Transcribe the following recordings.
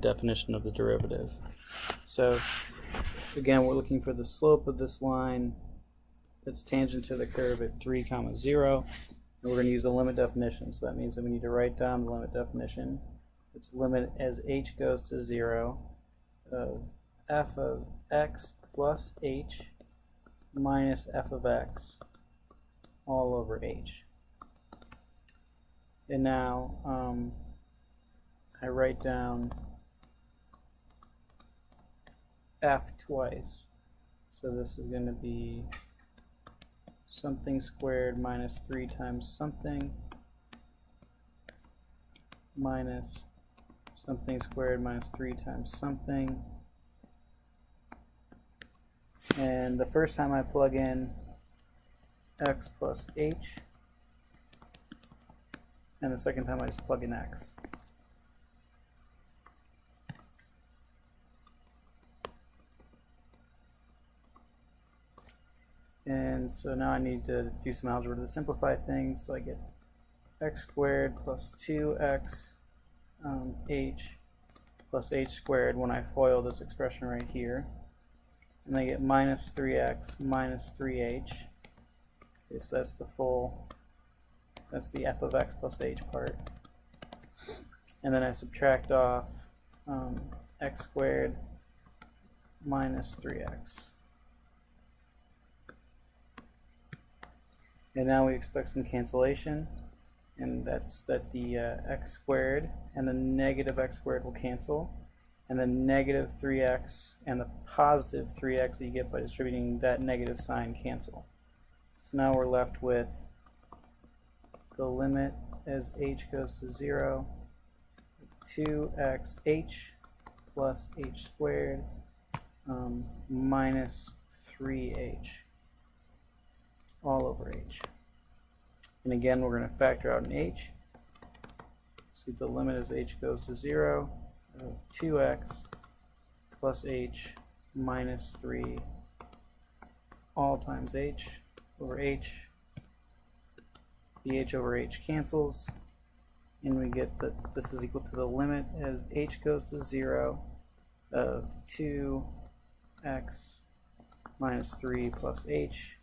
definition of the derivative. So again, we're looking for the slope of this line that's tangent to the curve at 3, 0. And we're going to use the limit definition. So that means that we need to write down the limit definition. It's limit as h goes to 0 of f of x plus h minus f of x all over h. And now I write down f twice. So this is going to be something squared minus 3 times something minus something squared minus 3 times something. And the first time I plug in x plus h, and the second time I just plug in x. And so now I need to do some algebra to simplify things. So I get x squared plus 2x h plus h squared when I FOIL this expression right here. And I get minus 3x minus 3h. Okay, so that's the full, that's the f of x plus h part. And then I subtract off x squared minus 3x. And now we expect some cancellation, and that's that the x squared and the negative x squared will cancel, and the negative 3x and the positive 3x that you get by distributing that negative sign cancel. So now we're left with the limit as h goes to 0, 2xh plus h squared minus 3h all over h. And again, we're going to factor out an h. So the limit as h goes to 0 of 2x plus h minus 3 all times h over h. The h over h cancels, and we get that this is equal to the limit as h goes to 0 of 2x minus 3 plus h.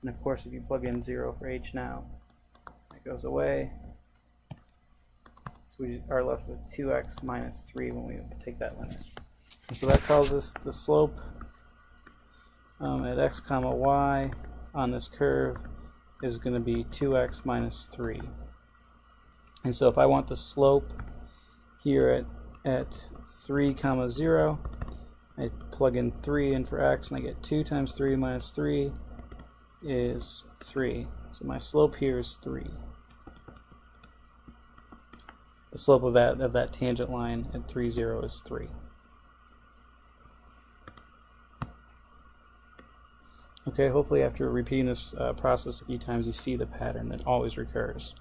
And of course, if you plug in 0 for h now, it goes away. So we are left with 2x minus 3 when we take that limit. And so that tells us the slope at x comma y on this curve is going to be 2x minus 3. And so if I want the slope here at 3 comma 0, I plug in 3 in for x, and I get 2 times 3 minus 3 is 3. So my slope here is 3. The slope of that tangent line at 3, 0 is 3. Okay, hopefully after repeating this process a few times, you see the pattern that always recurs.